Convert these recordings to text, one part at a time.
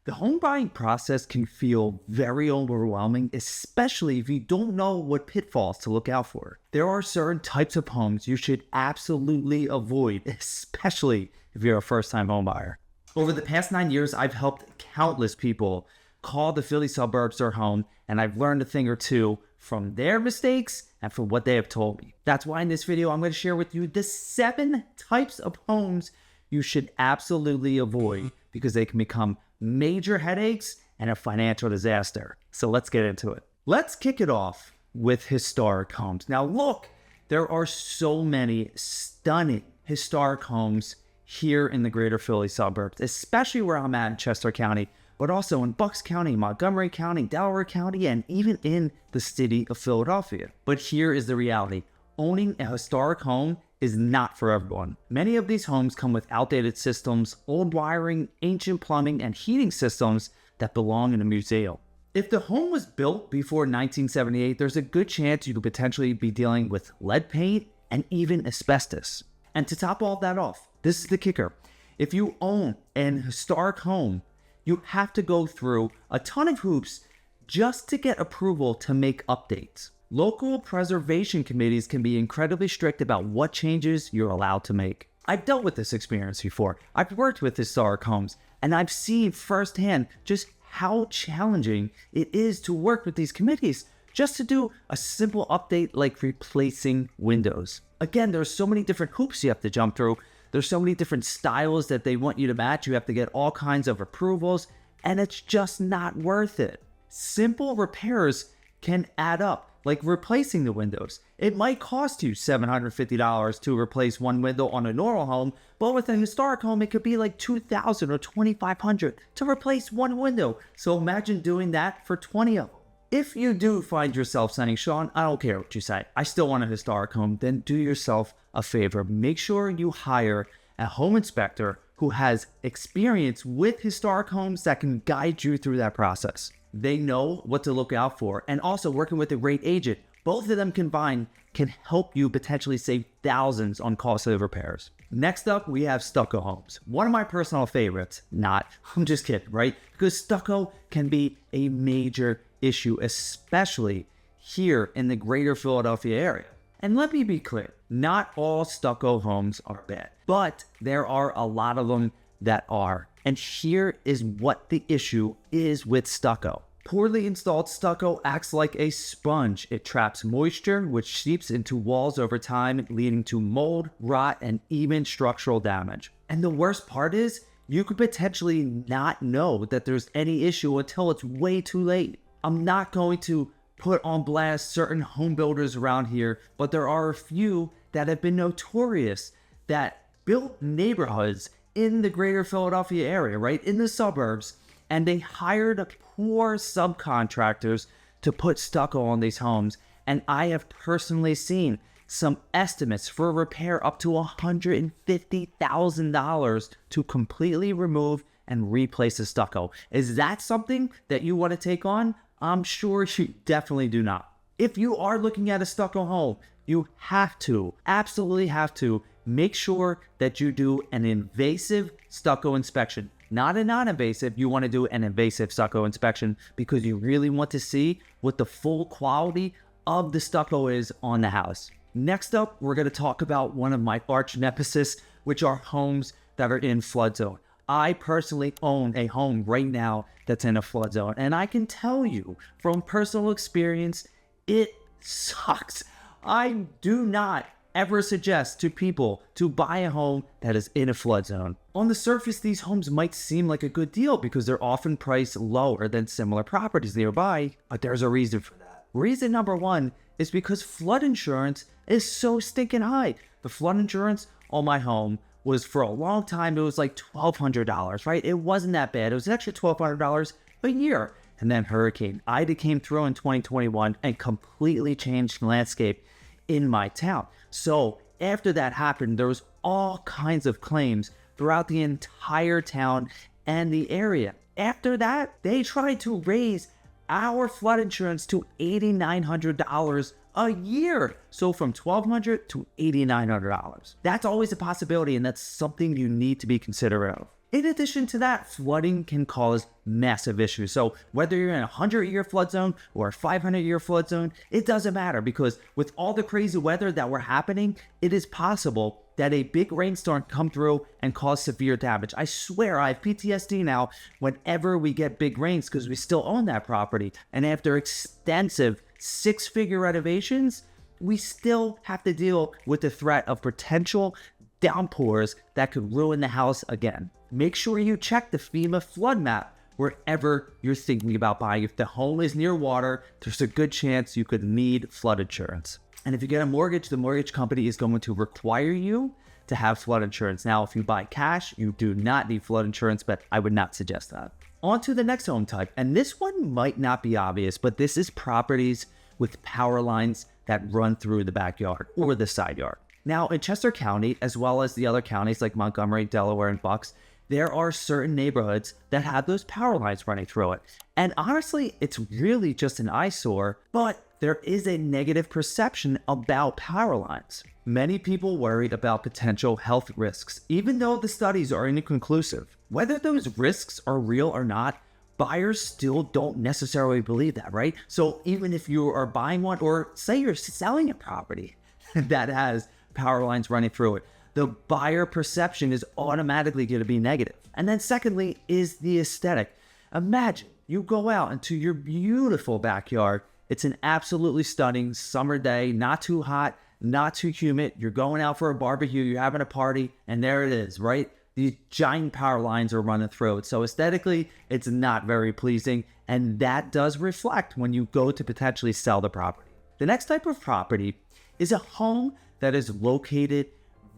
The home buying process can feel very overwhelming, especially if you don't know what pitfalls to look out for. There are certain types of homes you should absolutely avoid, especially if you're a first-time home buyer. Over the past 9 years, I've helped countless people call the Philly suburbs their home, and I've learned a thing or two from their mistakes and from what they have told me. That's why in this video, I'm going to share with you the 7 types of homes you should absolutely avoid because they can become major headaches and a financial disaster. So let's get into it. Let's kick it off with historic homes. Now look, there are so many stunning historic homes here in the greater Philly suburbs, especially where I'm at in Chester County, but also in Bucks County, Montgomery County, Delaware County, and even in the city of Philadelphia. But here is the reality. Owning a historic home is not for everyone. Many of these homes come with outdated systems, old wiring, ancient plumbing, and heating systems that belong in a museum. If the home was built before 1978, there's a good chance you could potentially be dealing with lead paint and even asbestos. And to top all that off, this is the kicker. If you own an historic home, you have to go through a ton of hoops just to get approval to make updates. Local preservation committees can be incredibly strict about what changes you're allowed to make. I've dealt with this experience before. I've worked with historic homes, and I've seen firsthand just how challenging it is to work with these committees just to do a simple update like replacing windows. Again, there's so many different hoops you have to jump through. There's so many different styles that they want you to match. You have to get all kinds of approvals, and it's just not worth it. Simple repairs can add up, like replacing the windows. It might cost you $750 to replace one window on a normal home, but with a historic home, it could be like $2,000 or $2,500 to replace one window. So imagine doing that for 20 of them. If you do find yourself saying, Sean, I don't care what you say, I still want a historic home, then do yourself a favor. Make sure you hire a home inspector who has experience with historic homes that can guide you through that process. They know what to look out for, and also working with a great agent. Both of them combined can help you potentially save thousands on costly repairs. Next up, we have stucco homes. One of my personal favorites. I'm just kidding, right? Because stucco can be a major issue, especially here in the greater Philadelphia area. And let me be clear, not all stucco homes are bad, but there are a lot of them that are. And here is what the issue is with stucco. Poorly installed stucco acts like a sponge. It traps moisture, which seeps into walls over time, leading to mold, rot, and even structural damage. And the worst part is, you could potentially not know that there's any issue until it's way too late. I'm not going to put on blast certain home builders around here, but there are a few that have been notorious that built neighborhoods in the greater Philadelphia area, right, in the suburbs, and they hired poor subcontractors to put stucco on these homes. And I have personally seen some estimates for repair up to $150,000 to completely remove and replace the stucco. Is that something that you want to take on? I'm sure you definitely do not. If you are looking at a stucco home, you have to, absolutely have to, make sure that you do an invasive stucco inspection. Not a non-invasive, you want to do an invasive stucco inspection because you really want to see what the full quality of the stucco is on the house. Next up, we're going to talk about one of my arch nemesis, which are homes that are in flood zone. I personally own a home right now that's in a flood zone, and I can tell you from personal experience, it sucks. I do not ever suggest to people to buy a home that is in a flood zone. On the surface, these homes might seem like a good deal because they're often priced lower than similar properties nearby, but there's a reason for that. Reason number one is because flood insurance is so stinking high. The flood insurance on my home was, for a long time, it was like $1,200, right? It wasn't that bad. It was actually $1,200 a year. And then Hurricane Ida came through in 2021 and completely changed the landscape in my town. So after that happened, there was all kinds of claims throughout the entire town and the area. After that, they tried to raise our flood insurance to $8,900 a year. So from $1,200 to $8,900. That's always a possibility, and that's something you need to be considerate of. In addition to that, flooding can cause massive issues. So whether you're in a 100-year flood zone or a 500-year flood zone, it doesn't matter, because with all the crazy weather that we're happening, it is possible that a big rainstorm come through and cause severe damage. I swear I have PTSD now whenever we get big rains, because we still own that property. And after extensive 6-figure renovations, we still have to deal with the threat of potential downpours that could ruin the house again. Make sure you check the FEMA flood map wherever you're thinking about buying. If the home is near water, there's a good chance you could need flood insurance. And if you get a mortgage, the mortgage company is going to require you to have flood insurance. Now, if you buy cash, you do not need flood insurance, but I would not suggest that. On to the next home type, and this one might not be obvious, but this is properties with power lines that run through the backyard or the side yard. Now, in Chester County, as well as the other counties like Montgomery, Delaware, and Bucks, there are certain neighborhoods that have those power lines running through it. And honestly, it's really just an eyesore, but there is a negative perception about power lines. Many people worried about potential health risks, even though the studies are inconclusive. Whether those risks are real or not, buyers still don't necessarily believe that, right? So even if you are buying one, or say you're selling a property that has power lines running through it, the buyer perception is automatically going to be negative. And then secondly is the aesthetic. Imagine you go out into your beautiful backyard. It's an absolutely stunning summer day, not too hot, not too humid. You're going out for a barbecue, you're having a party, and there it is, right? These giant power lines are running through it. So aesthetically, it's not very pleasing, and that does reflect when you go to potentially sell the property. The next type of property is a home that is located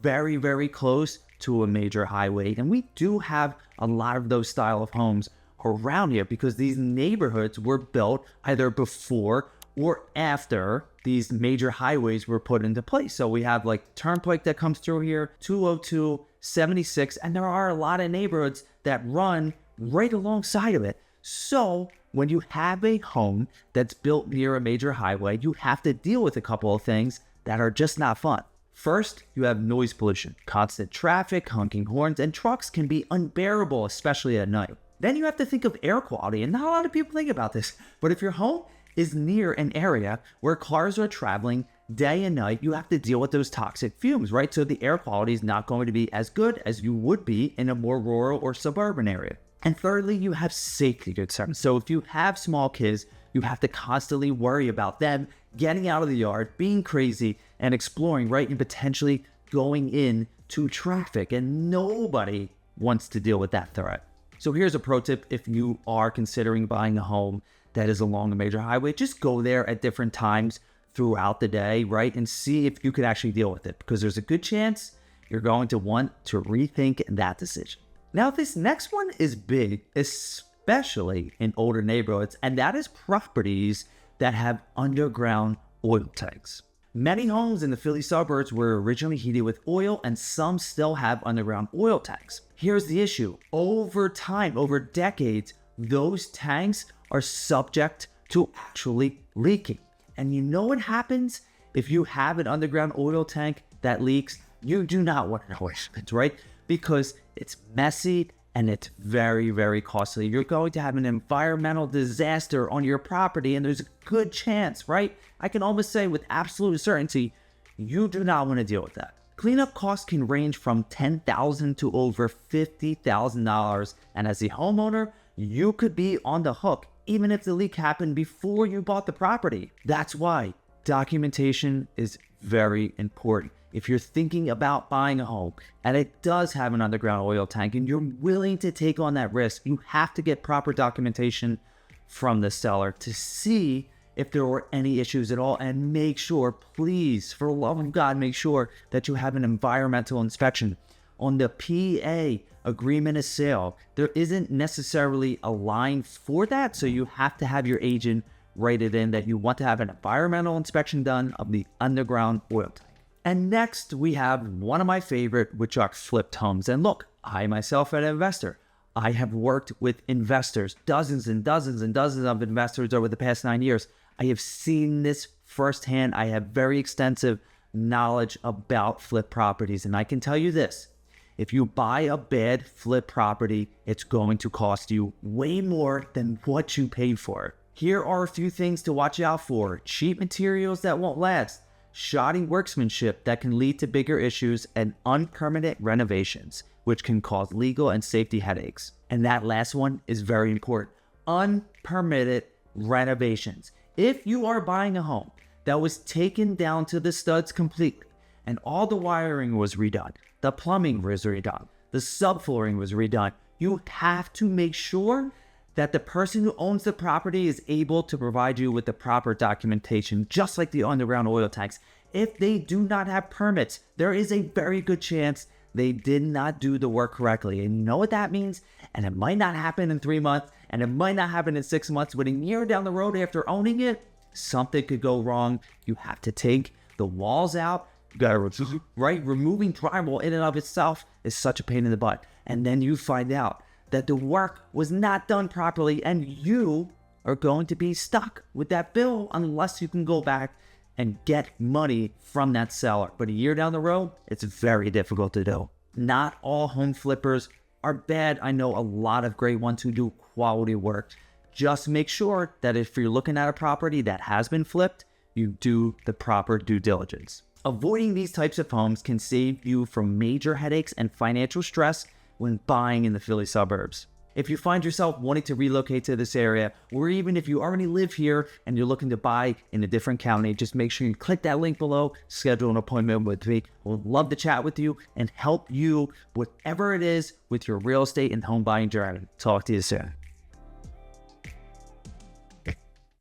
very, very close to a major highway. And we do have a lot of those style of homes around here because these neighborhoods were built either before or after these major highways were put into place. So we have like Turnpike that comes through here, 202, 76, and there are a lot of neighborhoods that run right alongside of it. So when you have a home that's built near a major highway, you have to deal with a couple of things that are just not fun. First, you have noise pollution. Constant traffic, honking horns, and trucks can be unbearable, especially at night. Then you have to think of air quality, and not a lot of people think about this, but if your home is near an area where cars are traveling day and night, you have to deal with those toxic fumes, right? So the air quality is not going to be as good as you would be in a more rural or suburban area. And thirdly, you have safety concerns. So if you have small kids, you have to constantly worry about them getting out of the yard, being crazy, and exploring, right? And potentially going into traffic. And nobody wants to deal with that threat. So here's a pro tip. If you are considering buying a home that is along a major highway, just go there at different times throughout the day, right? And see if you could actually deal with it, because there's a good chance you're going to want to rethink that decision. Now, this next one is big, especially in older neighborhoods, and that is properties that have underground oil tanks. Many homes in the Philly suburbs were originally heated with oil, and some still have underground oil tanks. Here's the issue. Over time, over decades, those tanks are subject to actually leaking. And you know what happens if you have an underground oil tank that leaks? You do not want to know what happens, right? Because it's messy and it's very, very costly. You're going to have an environmental disaster on your property, and there's a good chance, right? I can almost say with absolute certainty, you do not want to deal with that. Cleanup costs can range from $10,000 to over $50,000. And as a homeowner, you could be on the hook even if the leak happened before you bought the property. That's why documentation is very important. If you're thinking about buying a home and it does have an underground oil tank and you're willing to take on that risk, you have to get proper documentation from the seller to see if there were any issues at all, and make sure, please, for the love of God, make sure that you have an environmental inspection. On the PA, agreement of sale, there isn't necessarily a line for that, so you have to have your agent write it in that you want to have an environmental inspection done of the underground oil tank. And next, we have one of my favorite, which are flipped homes. And look, I myself am an investor. I have worked with investors, dozens and dozens and dozens of investors over the past 9 years. I have seen this firsthand. I have very extensive knowledge about flip properties. And I can tell you this, If you buy a bad flip property, it's going to cost you way more than what you paid for. Here are a few things to watch out for: cheap materials that won't last, shoddy workmanship that can lead to bigger issues, and unpermanent renovations, which can cause legal and safety headaches. And that last one is very important: unpermitted renovations. If you are buying a home that was taken down to the studs completely, and all the wiring was redone, the plumbing was redone, the subflooring was redone, you have to make sure that the person who owns the property is able to provide you with the proper documentation, just like the underground oil tanks. If they do not have permits, there is a very good chance they did not do the work correctly. And you know what that means? And it might not happen in 3 months, and it might not happen in 6 months, but a year down the road after owning it, something could go wrong. You have to take the walls out. Right? Removing drywall in and of itself is such a pain in the butt. And then you find out that the work was not done properly, and you are going to be stuck with that bill unless you can go back and get money from that seller. But a year down the road, it's very difficult to do. Not all home flippers are bad. I know a lot of great ones who do quality work. Just make sure that if you're looking at a property that has been flipped, you do the proper due diligence. Avoiding these types of homes can save you from major headaches and financial stress when buying in the Philly suburbs. If you find yourself wanting to relocate to this area, or even if you already live here and you're looking to buy in a different county, just make sure you click that link below, schedule an appointment with me. We'd love to chat with you and help you whatever it is with your real estate and home buying journey. Talk to you soon.